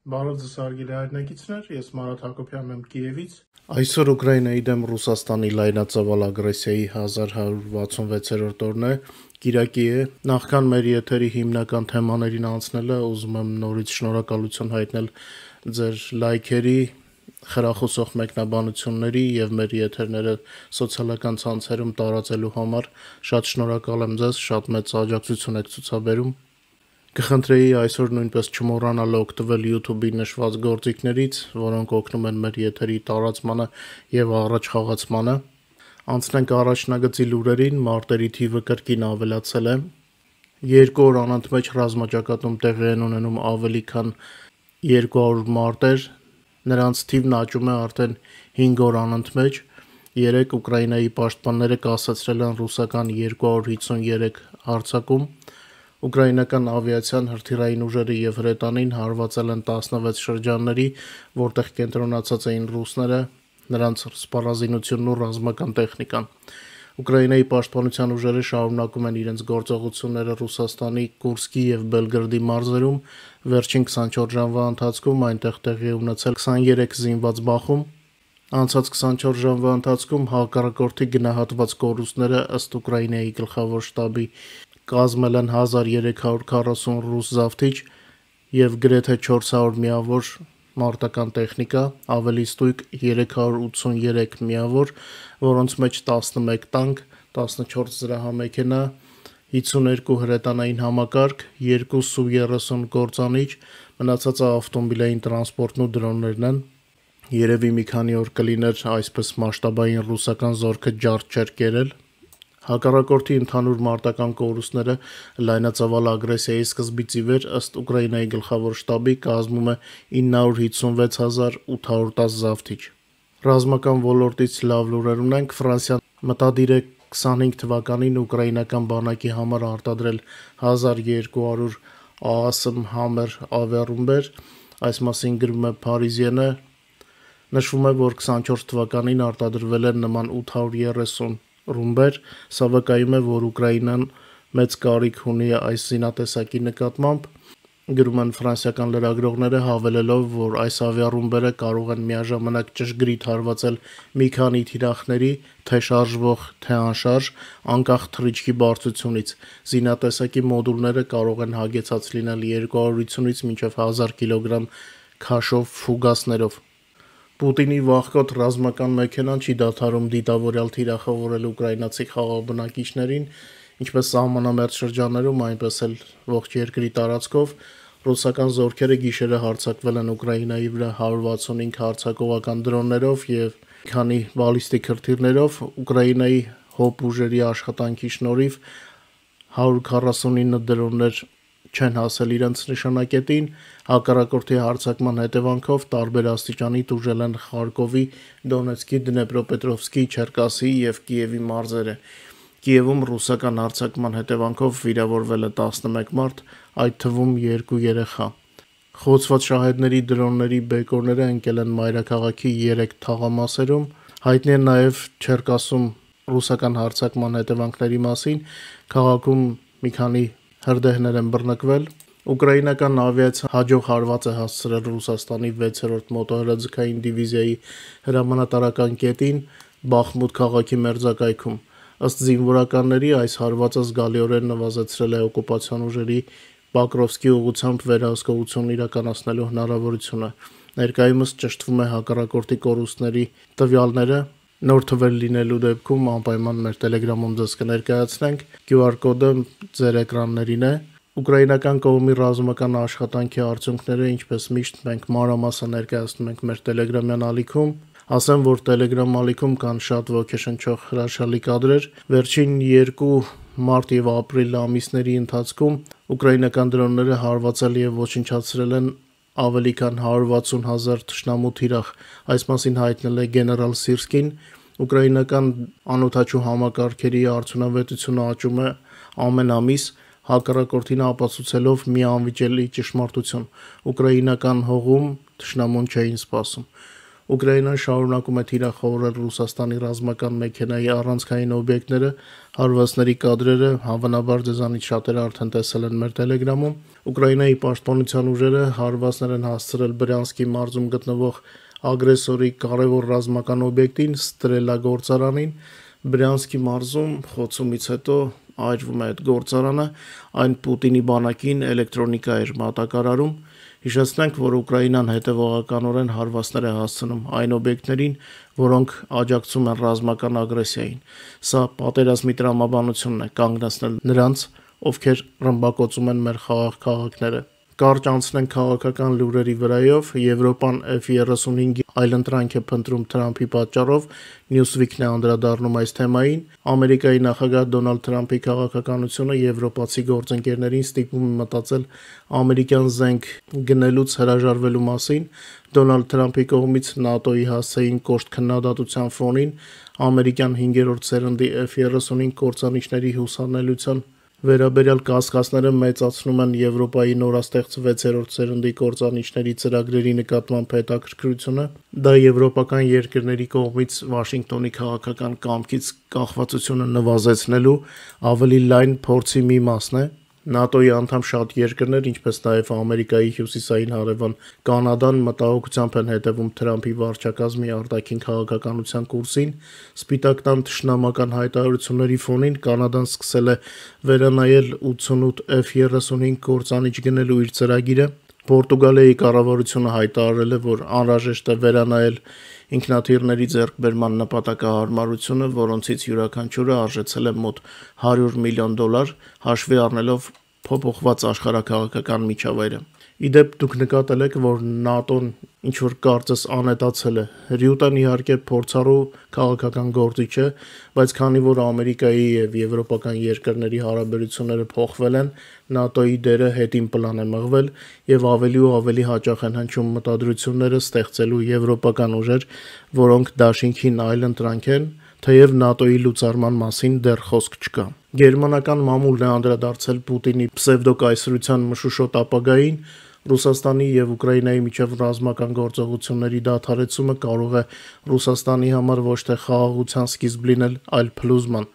Բարև ձեզ հարգելի հայրենակիցներ, ես Մարատ Հակոբյանն եմ Կիևից։ Այսօր Ուկրաինայի դեմ Ռուսաստանի լայնածավալ ագրեսիայի 1166-րդ օրն է, կիրակի է։ Նախքան մեր եթերի հիմնական թեմաներին անցնելը, ուզում եմ նորից շնորհակալություն հայտնել ձեր լայքերի, խրախուսող մեկնաբանությունների եւ մեր եթերները սոցիալական ցանցերում տարածելու համար։ Շատ շնորհակալ եմ ձեզ, շատ մեծ աջակցություն եք ցուցաբերում։ Կխնդրեի այսօր նույնպես չմոռանալ օգտվել YouTube-ի նշված գործիքներից, որոնք օգնում են մեր եթերի տարածմանը եւ առաջ խաղացմանը։ Անցնենք առաջնագծի լուրերին, մարտերի թիվը կրկին ավելացել է։ 2 օր անընդմեջ ռազմաճակատում տեղի են ունենում ավելի քան 200 մարտեր, նրանց թիվն աճում է արդեն 5 օր անընդմեջ։ 3 Ուկրաինայի պաշտպանները կասեցրել են ռուսական 253 հարձակում։ Ուկրաինական ավիացիան, հրթիռային ուժերը եւ հրետանին հարվածել են 16 շրջանների, որտեղ կենտրոնացած էին ռուսները, նրանց սպառազինությունն ու ռազմական տեխնիկան։ Ուկրաինայի պաշտպանության ուժերը շարունակում են իրենց գործողությունները Ռուսաստանի Կուրսկի եւ Բելգրադի մարզերում։ Վերջին 24 ժամվա ընթացքում այնտեղ տեղի ունեցել 23 զինված բախում։ Անցած 24 ժամվա ընթացքում հակառակորդի գնահատված կորուստները ըստ Ուկրաինայի գլխավոր շտաբի կազմել են 1340 ռուս զավթիչ եւ գրեթե 400 միավոր մարտական տեխնիկա, ավելի ստույգ 383 միավոր, որոնց մեջ 11 տանկ, 14 զրահամեքենա, 52 հրետանային համակարգ, 2 Su-30 կործանիչ, մնացածը ավտոմոբիլային տրանսպորտն ու դրոններն են։ Երևի մի քանի օր կլիներ այսպես մասշտաբային ռուսական զորքը ջարդ չէր կերել։ Հակառակորդի ընդհանուր մարտական կորուստները լայնածավալ ագրեսիայի սկզբից ի վեր ըստ Ուկրաինայի գլխավոր շտաբի կազմում է 956810 զավթիչ։ Ռազմական ոլորտից լավ լուրեր ունենք։ Ֆրանսիան մտադիր է 25 թվականին ուկրաինական բանակի համար արտադրել 1200 AASM Hammer ավիառումբեր, այս մասին գրում է Parisienne-ը։ Նշվում է, որ 24 թվականին արտադրվել են նման 830 ռումբեր, սա վկայում է, որ Ուկրաինան մեծ կարիք ունի այս զինատեսակի նկատմամբ։ Գրում են ֆրանսիական լրագրողները, հավելելով, որ այս ավիառումբերը կարող են միաժամանակ ճշգրիտ հարվածել մի քանի թիրախների, թե շարժվող, թե անշարժ, անկախ թռիչքի բարձրությունից։ Զինատեսակի մոդուլները կարող են հագեցած լինել 250-ից մինչև 1000 կիլոգրամ քաշով ֆուգասներով։ Պուտինի վաղկոտ ռազմական մեքենան չի դադարում դիտավորյալ թիրախավորել ուկրաինացի խաղաղ բնակիչներին, ինչպես սահմանամերձ շրջաններում, այնպես էլ ողջ երկրի տարածքով։ Ռուսական զորքերը գիշերը հարձակվել են Ուկրաինայի վրա 165 հարձակողական դրոններով եւ քանի բալիստիկ հրթիռներով։ Ուկրաինայի հոբ ուժերի աշխատանքի շնորհիվ 149 դրոններ չեն հասել իրենց նշանակետին։ Հակառակորդի հարձակման հետևանքով տարբեր աստիճանի տուժել են Խարկովի, Դոնեցկի, Դնեպրոպետրովսկի, Չերկասի եւ Կիևի մարզերը։ Կիևում ռուսական հարձակման հետևանքով վիրավորվել է 11 մարդ, այդ թվում 2 երեխա։ Խոցված շահեդների դրոնների բեկորները ընկել են մայրաքաղաքի 3 թաղամասերում։ Հայտնի է նաեւ Չերկասում ռուսական հարձակման հետևանքների մասին։ Քաղաքում մի քանի հրդեհներ են բռնկվել։ Ուկրաինական ավիացիան հաջող հարված է հասցրել Ռուսաստանի 6-րդ մոտոհրաձգային դիվիզիայի հրամանատարական կետին Բախմուտ քաղաքի մերձակայքում։ Ըստ զինվորականների, այս հարվածը զգալիորեն նվազեցրել է օկուպացիոն ուժերի Պոկրովսկի ուղղությամբ վերահսկողություն իրականացնելու հնարավորությունը։ Ներկայումս ճշտվում է հակառակորդի կորուստների տվյալները։ Նոր թվեր լինելու դեպքում անպայման մեր Telegram-ում ձեզ կներկայացնենք։ QR կոդը ձեր էկրաններին է։ Ուկրաինական կողմի ռազմական աշխատանքի արդյունքները, ինչպես միշտ, մենք մանրամասն ներկայացնում ենք մեր Telegram-յան ալիքում։ Ասեմ, որ Telegram ալիքում կան շատ ոգեշնչող հրաշալի կադրեր։ Վերջին 2 մարտ եւ ապրիլ ամիսների ընթացքում ուկրաինական դրոնները հարվածել եւ ոչնչացրել են ավելի քան 160,000 թշնամու թիրախ։ Այս մասին հայտնել է գեներալ Սիրսկին։ Ուկրաինական անօդաչու համակարգերի արդյունավետությունը աճում է ամեն ամիս, հակառակորդին ապացուցելով մի անվիճելի ճշմարտություն։ Ուկրաինական հողում թշնամուն չէին սպասում։ Ուկրաինան շարունակում է թիրախավորել Ռուսաստանի ռազմական մեքենայի առանցքային օբյեկտները, Հարվածների կադրերը հավանաբար ձեզանից շատերը արդեն տեսել են մեր Telegram-ում։ Ուկրաինայի պաշտպանության ուժերը հարվածներ են հասցրել Բրյանսկի մարզում գտնվող ագրեսորի կարևոր ռազմական օբյեկտին Ստրելա գործարանին։ Բրյանսկի մարզում խոցումից հետո այրվում է այդ գործարանը, այն Պուտինի բանակին էլեկտրոնիկա էր մատակարարում։ Հիշեցնենք, որ Ուկրաինան հետևողականորեն հարվածներ է հասցնում այն օբյեկտներին, որոնք աջակցում են ռազմական ագրեսիային։ Սա պատերազմի տրամաբանությունն է կանգնեցնել նրանց, ովքեր ռմբակոծում են մեր խաղաղ քաղաքները։ Կարճ անցնենք քաղաքական լուրերի վրայով։ Եվրոպան F-35-ի այլընտրանք է փնտրում Թրամփի պատճառով, Newsweek-ն է անդրադառնում այս թեմային։ Ամերիկայի նախագահ Դոնալդ Թրամփի քաղաքականությունը եվրոպացի գործընկերներին ստիպում է մտածել ամերիկյան զենք գնելուց հրաժարվելու մասին։ Դոնալդ Թրամփի կողմից ՆԱՏՕ-ի հասցեին կոշտ քննադատության ֆոնին ամերիկյան 5-րդ սերնդի F-35 կործանիչների հուսանելիության վերաբերյալ կասկածները մեծացնում են Եվրոպայի նորաստեղծ 6-րդ սերնդի կործանիչների ծրագրերի նկատմամբ հետաքրքրությունը։ Դա եվրոպական երկրների կողմից Վաշինգտոնի քաղաքական կամքից կախվածությունը նվազեցնելու ավելի լայն փորձի մի մասն է։ ՆԱՏՕ-ի անդամ շատ երկրներ, ինչպես նաև Ամերիկայի հյուսիսային հարևան Կանադան մտահոգությամբ են հետևում Թրամփի վարչակազմի արտաքին քաղաքականության կուրսին։ Սպիտակ տան թշնամական հայտարարությունների ֆոնին Կանադան սկսել է վերանայել 88 F-35 կործանիչ գնելու իր ծրագիրը։ Պորտուգալիայի կառավարությունը հայտարարել է, որ անհրաժեշտ է վերանայել ինքնաթիռների ձեռքբերման նպատակահարմարությունը, որոնցից յուրաքանչյուրը արժեցել է մոտ $100 միլիոն, հաշվի առնելով փոփոխված աշխարհաքաղաքական միջավայրը։ Իդեպ դուք նկատել եք, որ ՆԱՏՕ-ն ինչ-որ կարծես անետացել է։ Ռյուտան իհարկե փորձառու քաղաքական գործիչ է, բայց քանի որ Ամերիկայի և եվրոպական երկրների հարաբերությունները փոխվել են, ՆԱՏՕ-ի դերը հետին պլան է մղվել և ավելի ու ավելի հաճախ են հնչում մտադրությունները ստեղծելու եվրոպական ուժեր, որոնք դաշինքին այլընտրանք են, թեև ՆԱՏՕ-ի լուծարման մասին դեռ խոսք չկա։ Գերմանական մամուլն է անդրադարձել Պուտինի պսևդոկայսրության մշուշոտ ապագային։ Ռուսաստանի և Ուկրաինայի միջև ռազմական գործողությունների դադարեցումը կարող է Ռուսաստանի համար ոչ թե խաղաղության սկիզբ լինել, այլ փլուզման։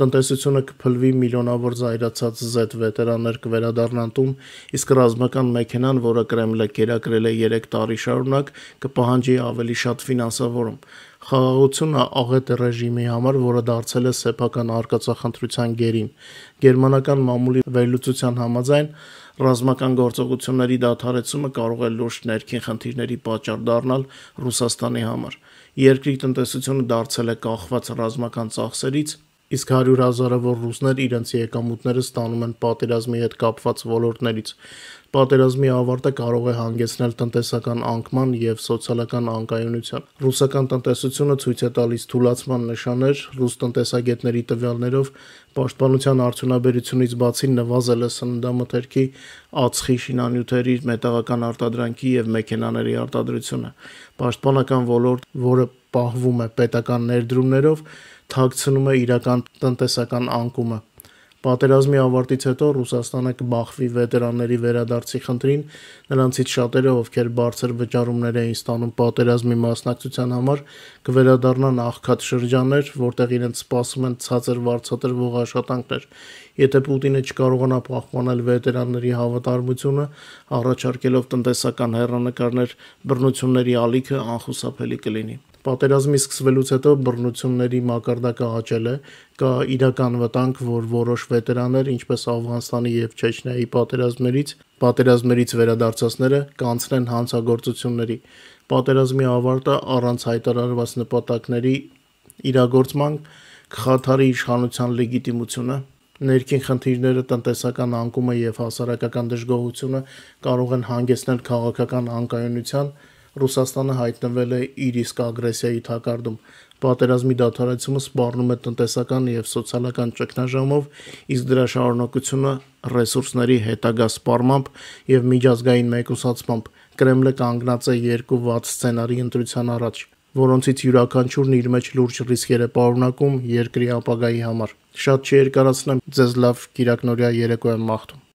Տնտեսությունը կփլվի, միլիոնավոր զայրացած Z վետերաններ կվերադառնան տուն, իսկ ռազմական մեքենան, որը Կրեմլը կերակրել է 3 տարի շարունակ, կպահանջի ավելի շատ ֆինանսավորում։ Խաղաղությունը աղետ է ռեժիմի համար, որը դարձել է սեփական արկածախնդրության գերին։ Գերմանական մամուլի վերլուծության համաձայն ռազմական գործողությունների դադարեցումը կարող է լուրջ ներքին խնդիրների պատճառ դառնալ Ռուսաստանի համար։ Երկրի տնտեսությունը դարձել է կախված ռազմական ծախսերից, իսկ 100,000-ավոր ռուսներ իրենց եկամուտները ստանում են պատերազմի հետ կապված ոլորտներից։ Պատերազմի ավարտը կարող է հանգեցնել տնտեսական անկման և սոցիալական անկայունության։ Ռուսական տնտեսությունը ցույց է տալիս թուլացման նշաններ։ Ռուս տնտեսագետների տվյալներով պաշտպանության արդյունաբերությունից բացի նվազել է սննդամթերքի, ածխի, շինանյութերի, մետաղական արտադրանքի և մեքենաների արտադրությունը։ Պաշտպանական ոլորտ, որը պահվում է պետական ներդրումներով, թաքցնում է իրական տնտեսական անկումը։ Պատերազմի ավարտից հետո Ռուսաստանը կբախվի վետերանների վերադարձի խնդրին, նրանցից շատերը, ովքեր բարձր վճարումներ էին ստանում պատերազմի մասնակցության համար, կվերադառնան աղքատ շրջաններ, որտեղ իրենց սպասում են ցածր վարձատրվող աշխատանքներ։ Եթե Պուտինը չկարողանա պահպանել վետերանների հավատարմությունը, առաջարկելով տնտեսական հեռանկարներ, բռնությունների ալիքը անխուսափելի կլինի։ Պատերազմի սկսվելուց հետո բռնությունների մակարդակը աճել է, կա իրական վտանգ, որ որոշ վետերաններ, ինչպես Աֆղանստանի և Չեչնիայի պատերազմներից վերադարձածները կանցնեն հանցագործությունների։ Պատերազմի ավարտը առանց հայտարարված նպատակների իրագործման կխաթարի իշխանության լեգիտիմությունը։ Ներքին խնդիրները, տնտեսական անկումը և հասարակական դժգոհությունը կարող են հանգեցնել քաղաքական անկայունության։ Ռուսաստանը հայտնվել է իր իսկ ագրեսիայի թակարդում։ Պատերազմի դադարեցումը սպառնում է տնտեսական և սոցիալական ճգնաժամով, իսկ դրա շարունակությունը ռեսուրսների հետագա սպառմամբ և միջազգային մեկուսացմամբ։ Կրեմլը կանգնած է երկու վատ սցենարի ընտրության առաջ, որոնցից յուրաքանչյուրն իր մեջ լուրջ ռիսկեր է պարունակում երկրի ապագայի համար։ Շատ չերկարացնեմ, ձեզ լավ կիրակնօրյա երեկո եմ մաղթում։